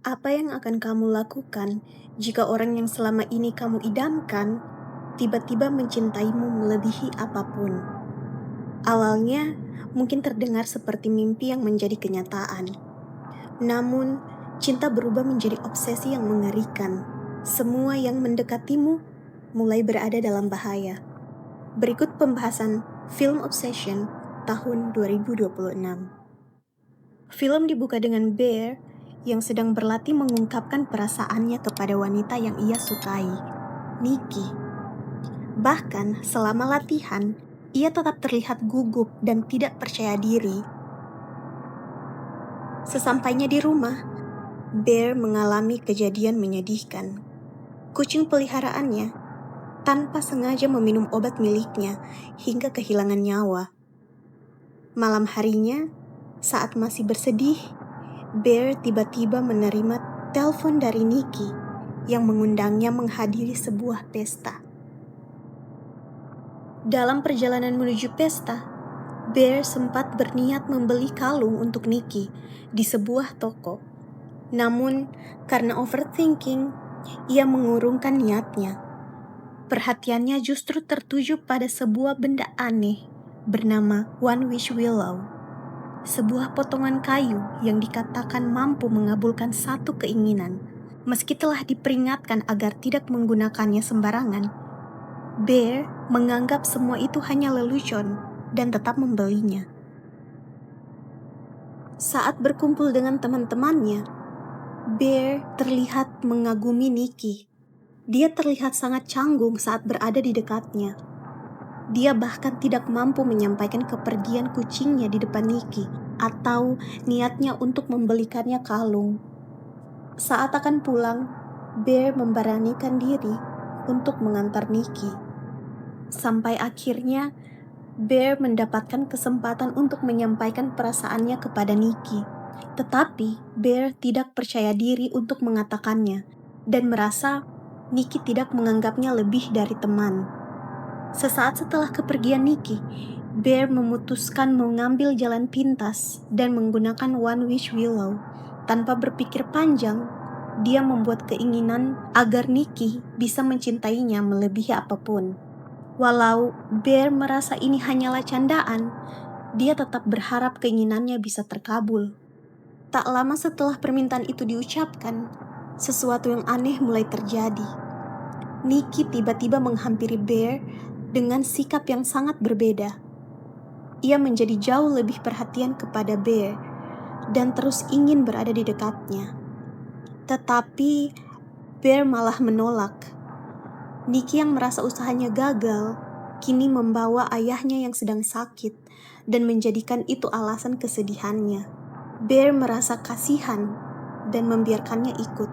Apa yang akan kamu lakukan jika orang yang selama ini kamu idamkan tiba-tiba mencintaimu melebihi apapun? Awalnya mungkin terdengar seperti mimpi yang menjadi kenyataan. Namun, cinta berubah menjadi obsesi yang mengerikan. Semua yang mendekatimu mulai berada dalam bahaya. Berikut pembahasan Film Obsession tahun 2026. Film dibuka dengan Bear yang sedang berlatih mengungkapkan perasaannya kepada wanita yang ia sukai, Nikki. Bahkan selama latihan, ia tetap terlihat gugup dan tidak percaya diri. Sesampainya di rumah, Bear mengalami kejadian menyedihkan. Kucing peliharaannya tanpa sengaja meminum obat miliknya hingga kehilangan nyawa. Malam harinya, saat masih bersedih, Bear tiba-tiba menerima telepon dari Nikki yang mengundangnya menghadiri sebuah pesta. Dalam perjalanan menuju pesta, Bear sempat berniat membeli kalung untuk Nikki di sebuah toko. Namun, karena overthinking, ia mengurungkan niatnya. Perhatiannya justru tertuju pada sebuah benda aneh bernama One Wish Willow. Sebuah potongan kayu yang dikatakan mampu mengabulkan satu keinginan. Meski telah diperingatkan agar tidak menggunakannya sembarangan, Bear menganggap semua itu hanya lelucon dan tetap membelinya. Saat berkumpul dengan teman-temannya, Bear terlihat mengagumi Nikki. Dia terlihat sangat canggung saat berada di dekatnya. Dia bahkan tidak mampu menyampaikan kepergian kucingnya di depan Nikki atau niatnya untuk membelikannya kalung. Saat akan pulang, Bear memberanikan diri untuk mengantar Nikki. Sampai akhirnya, Bear mendapatkan kesempatan untuk menyampaikan perasaannya kepada Nikki. Tetapi, Bear tidak percaya diri untuk mengatakannya dan merasa Nikki tidak menganggapnya lebih dari teman. Sesaat setelah kepergian Nikki, Bear memutuskan mengambil jalan pintas dan menggunakan One Wish Willow. Tanpa berpikir panjang, dia membuat keinginan agar Nikki bisa mencintainya melebihi apapun. Walau Bear merasa ini hanyalah candaan, dia tetap berharap keinginannya bisa terkabul. Tak lama setelah permintaan itu diucapkan, sesuatu yang aneh mulai terjadi. Nikki tiba-tiba menghampiri Bear dengan sikap yang sangat berbeda. Ia menjadi jauh lebih perhatian kepada Bear dan terus ingin berada di dekatnya. Tetapi Bear malah menolak. Nikki yang merasa usahanya gagal, kini membawa ayahnya yang sedang sakit dan menjadikan itu alasan kesedihannya. Bear merasa kasihan dan membiarkannya ikut.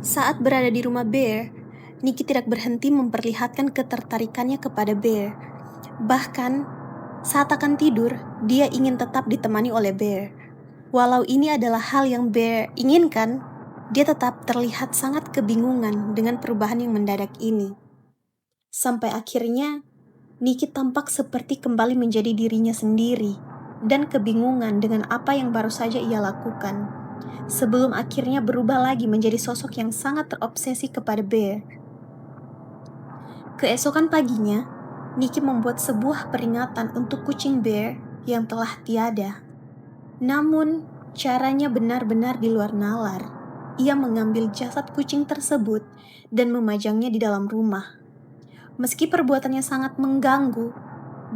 Saat berada di rumah Bear, Nikki tidak berhenti memperlihatkan ketertarikannya kepada Bear. Bahkan, saat akan tidur, dia ingin tetap ditemani oleh Bear. Walau ini adalah hal yang Bear inginkan, dia tetap terlihat sangat kebingungan dengan perubahan yang mendadak ini. Sampai akhirnya, Nikki tampak seperti kembali menjadi dirinya sendiri dan kebingungan dengan apa yang baru saja ia lakukan, sebelum akhirnya berubah lagi menjadi sosok yang sangat terobsesi kepada Bear. Keesokan paginya, Nikki membuat sebuah peringatan untuk kucing Bear yang telah tiada. Namun, caranya benar-benar di luar nalar. Ia mengambil jasad kucing tersebut dan memajangnya di dalam rumah. Meski perbuatannya sangat mengganggu,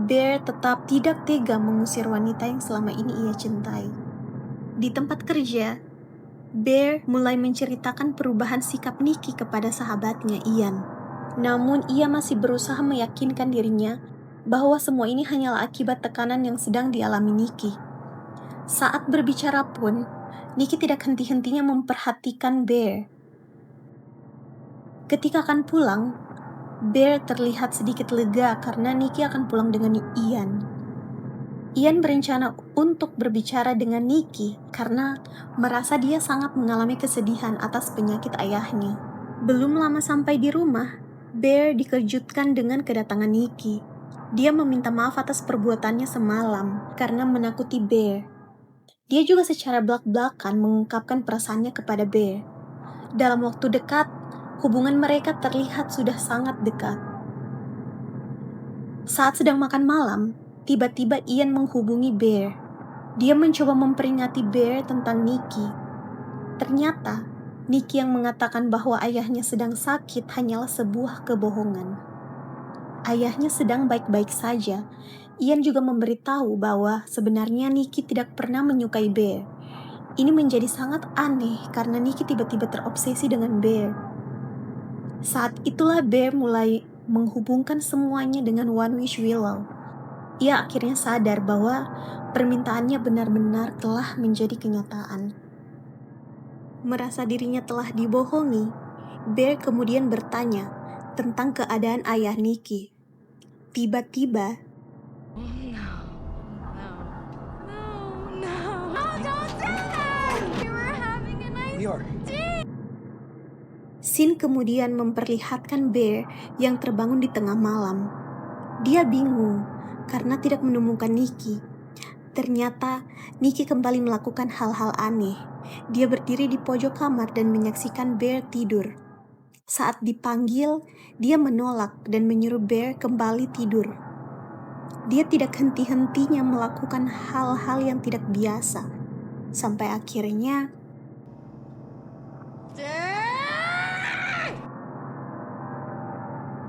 Bear tetap tidak tega mengusir wanita yang selama ini ia cintai. Di tempat kerja, Bear mulai menceritakan perubahan sikap Nikki kepada sahabatnya Ian. Namun ia masih berusaha meyakinkan dirinya bahwa semua ini hanyalah akibat tekanan yang sedang dialami Nikki. Saat berbicara pun, Nikki tidak henti-hentinya memperhatikan Bear. Ketika akan pulang, Bear terlihat sedikit lega karena Nikki akan pulang dengan Ian. Ian berencana untuk berbicara dengan Nikki karena merasa dia sangat mengalami kesedihan atas penyakit ayahnya. Belum lama sampai di rumah, Bear dikejutkan dengan kedatangan Nikki. Dia meminta maaf atas perbuatannya semalam karena menakuti Bear. Dia juga secara belak-belakan mengungkapkan perasaannya kepada Bear. Dalam waktu dekat, hubungan mereka terlihat sudah sangat dekat. Saat sedang makan malam, tiba-tiba Ian menghubungi Bear. Dia mencoba memperingati Bear tentang Nikki. Ternyata, Nikki yang mengatakan bahwa ayahnya sedang sakit hanyalah sebuah kebohongan. Ayahnya sedang baik-baik saja. Ian juga memberitahu bahwa sebenarnya Nikki tidak pernah menyukai Bear. Ini menjadi sangat aneh karena Nikki tiba-tiba terobsesi dengan Bear. Saat itulah Bear mulai menghubungkan semuanya dengan One Wish Willow. Ia akhirnya sadar bahwa permintaannya benar-benar telah menjadi kenyataan. Merasa dirinya telah dibohongi, Bear kemudian bertanya tentang keadaan ayah Nikki. Tiba-tiba, Sin kemudian memperlihatkan Bear yang terbangun di tengah malam. Dia bingung karena tidak menemukan Nikki. Ternyata Nikki kembali melakukan hal-hal aneh. Dia berdiri di pojok kamar dan menyaksikan Bear tidur. Saat dipanggil, dia menolak dan menyuruh Bear kembali tidur. Dia tidak henti-hentinya melakukan hal-hal yang tidak biasa. Sampai akhirnya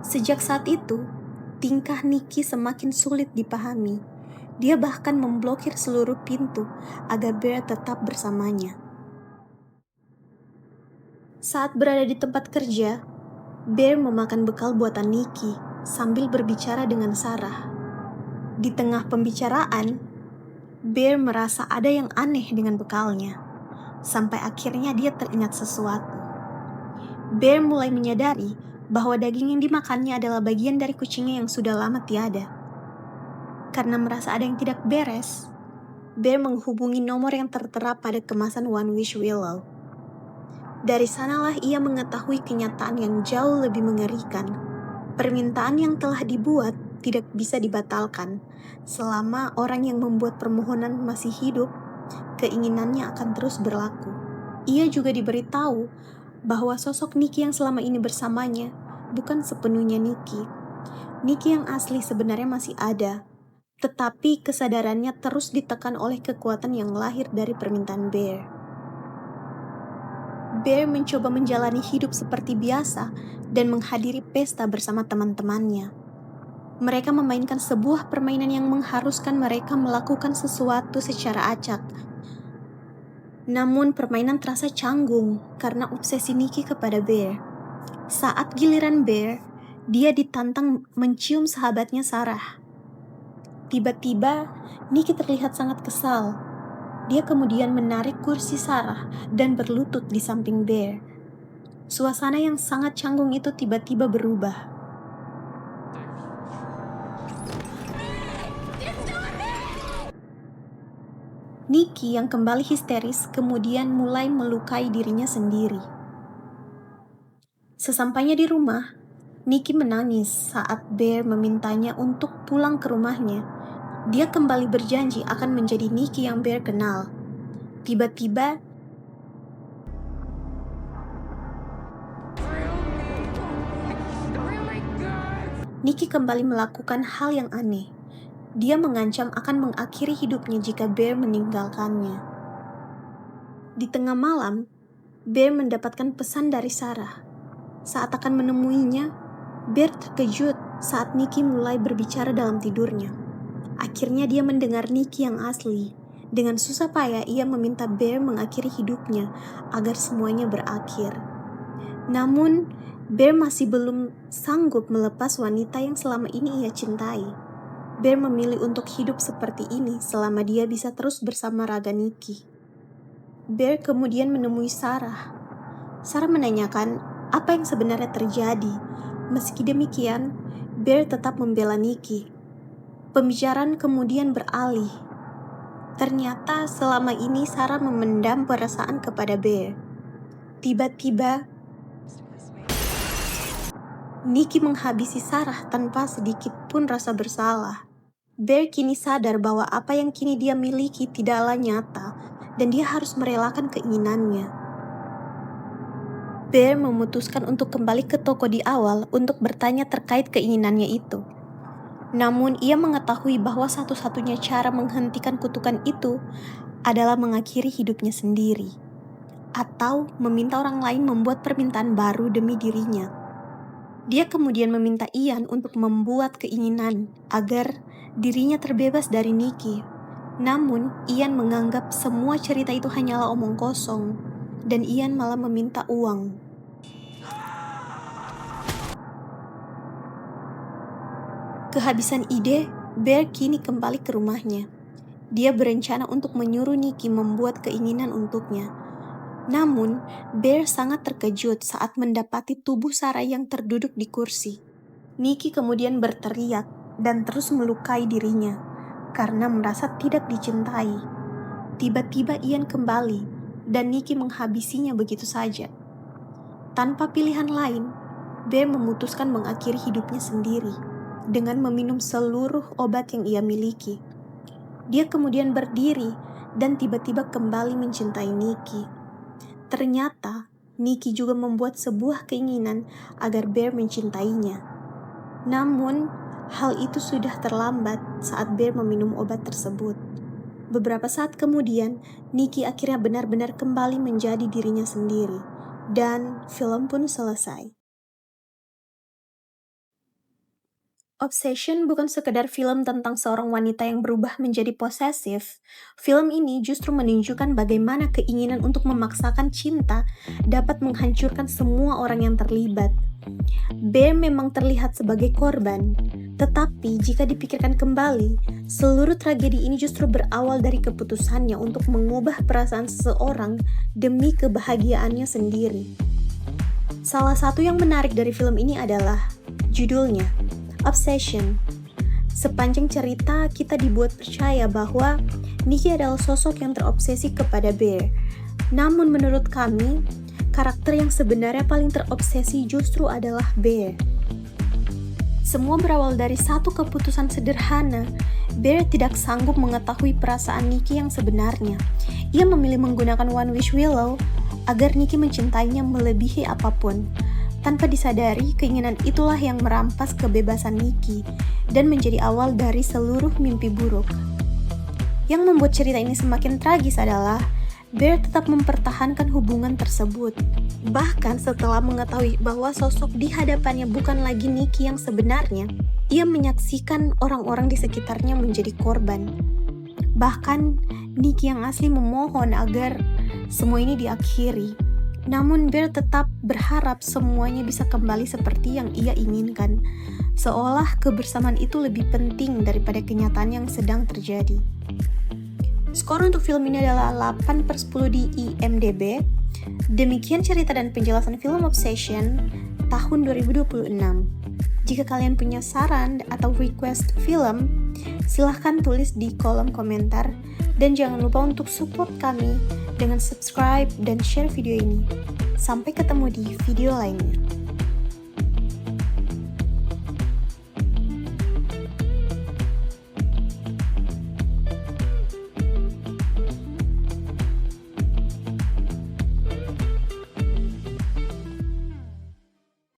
sejak saat itu, tingkah Nikki semakin sulit dipahami. Dia bahkan memblokir seluruh pintu agar Bear tetap bersamanya. Saat berada di tempat kerja, Bear memakan bekal buatan Nikki sambil berbicara dengan Sarah. Di tengah pembicaraan, Bear merasa ada yang aneh dengan bekalnya. Sampai akhirnya dia teringat sesuatu. Bear mulai menyadari bahwa daging yang dimakannya adalah bagian dari kucingnya yang sudah lama tiada. Karena merasa ada yang tidak beres, Bear menghubungi nomor yang tertera pada kemasan One Wish Willow. Dari sanalah ia mengetahui kenyataan yang jauh lebih mengerikan. Permintaan yang telah dibuat tidak bisa dibatalkan. Selama orang yang membuat permohonan masih hidup, keinginannya akan terus berlaku. Ia juga diberitahu bahwa sosok Nikki yang selama ini bersamanya bukan sepenuhnya Nikki. Nikki yang asli sebenarnya masih ada, tetapi kesadarannya terus ditekan oleh kekuatan yang lahir dari permintaan Bear. Bear mencoba menjalani hidup seperti biasa dan menghadiri pesta bersama teman-temannya. Mereka memainkan sebuah permainan yang mengharuskan mereka melakukan sesuatu secara acak. Namun permainan terasa canggung karena obsesi Nikki kepada Bear. Saat giliran Bear, dia ditantang mencium sahabatnya Sarah. Tiba-tiba, Nikki terlihat sangat kesal. Dia kemudian menarik kursi Sarah dan berlutut di samping Bear. Suasana yang sangat canggung itu tiba-tiba berubah. Nikki yang kembali histeris kemudian mulai melukai dirinya sendiri. Sesampainya di rumah, Nikki menangis saat Bear memintanya untuk pulang ke rumahnya. Dia kembali berjanji akan menjadi Nikki yang Bear kenal. Tiba-tiba, Nikki kembali melakukan hal yang aneh. Dia mengancam akan mengakhiri hidupnya jika Bear meninggalkannya. Di tengah malam, Bear mendapatkan pesan dari Sarah. Saat akan menemuinya, Bear terkejut saat Nikki mulai berbicara dalam tidurnya. Akhirnya dia mendengar Nikki yang asli. Dengan susah payah ia meminta Bear mengakhiri hidupnya agar semuanya berakhir. Namun, Bear masih belum sanggup melepas wanita yang selama ini ia cintai. Bear memilih untuk hidup seperti ini selama dia bisa terus bersama raga Nikki. Bear kemudian menemui Sarah. Sarah menanyakan apa yang sebenarnya terjadi. Meski demikian, Bear tetap membela Nikki. Pembicaraan kemudian beralih. Ternyata selama ini Sarah memendam perasaan kepada Bear. Tiba-tiba, Nikki menghabisi Sarah tanpa sedikit pun rasa bersalah. Bear kini sadar bahwa apa yang kini dia miliki tidaklah nyata, dan dia harus merelakan keinginannya. Bear memutuskan untuk kembali ke toko di awal untuk bertanya terkait keinginannya itu. Namun ia mengetahui bahwa satu-satunya cara menghentikan kutukan itu adalah mengakhiri hidupnya sendiri, atau meminta orang lain membuat permintaan baru demi dirinya. Dia kemudian meminta Ian untuk membuat keinginan agar dirinya terbebas dari Nikki. Namun, Ian menganggap semua cerita itu hanyalah omong kosong, dan Ian malah meminta uang. Kehabisan ide, Bear kini kembali ke rumahnya. Dia berencana untuk menyuruh Nikki membuat keinginan untuknya. Namun, Bear sangat terkejut saat mendapati tubuh Sarah yang terduduk di kursi. Nikki kemudian berteriak dan terus melukai dirinya karena merasa tidak dicintai. Tiba-tiba Ian kembali dan Nikki menghabisinya begitu saja. Tanpa pilihan lain, Bear memutuskan mengakhiri hidupnya sendiri dengan meminum seluruh obat yang ia miliki. Dia kemudian berdiri dan tiba-tiba kembali mencintai Nikki. Ternyata, Nikki juga membuat sebuah keinginan agar Bear mencintainya. Namun, hal itu sudah terlambat saat Bear meminum obat tersebut. Beberapa saat kemudian, Nikki akhirnya benar-benar kembali menjadi dirinya sendiri. Dan film pun selesai. Obsession bukan sekedar film tentang seorang wanita yang berubah menjadi posesif. Film ini justru menunjukkan bagaimana keinginan untuk memaksakan cinta dapat menghancurkan semua orang yang terlibat. Bear memang terlihat sebagai korban, tetapi jika dipikirkan kembali, seluruh tragedi ini justru berawal dari keputusannya untuk mengubah perasaan seseorang demi kebahagiaannya sendiri. Salah satu yang menarik dari film ini adalah judulnya, Obsession. Sepanjang cerita, kita dibuat percaya bahwa Nikki adalah sosok yang terobsesi kepada Bear. Namun menurut kami, karakter yang sebenarnya paling terobsesi justru adalah Bear. Semua berawal dari satu keputusan sederhana. Bear tidak sanggup mengetahui perasaan Nikki yang sebenarnya. Ia memilih menggunakan One Wish Willow agar Nikki mencintainya melebihi apapun. Tanpa disadari, keinginan itulah yang merampas kebebasan Nikki dan menjadi awal dari seluruh mimpi buruk. Yang membuat cerita ini semakin tragis adalah Bear tetap mempertahankan hubungan tersebut. Bahkan setelah mengetahui bahwa sosok di hadapannya bukan lagi Nikki yang sebenarnya, ia menyaksikan orang-orang di sekitarnya menjadi korban. Bahkan Nikki yang asli memohon agar semua ini diakhiri. Namun Bear tetap berharap semuanya bisa kembali seperti yang ia inginkan, seolah kebersamaan itu lebih penting daripada kenyataan yang sedang terjadi. Skor untuk film ini adalah 8/10 di IMDb. Demikian cerita dan penjelasan film Obsession tahun 2026. Jika kalian punya saran atau request film, silahkan tulis di kolom komentar. Dan jangan lupa untuk support kami dengan subscribe dan share video ini. Sampai ketemu di video lainnya.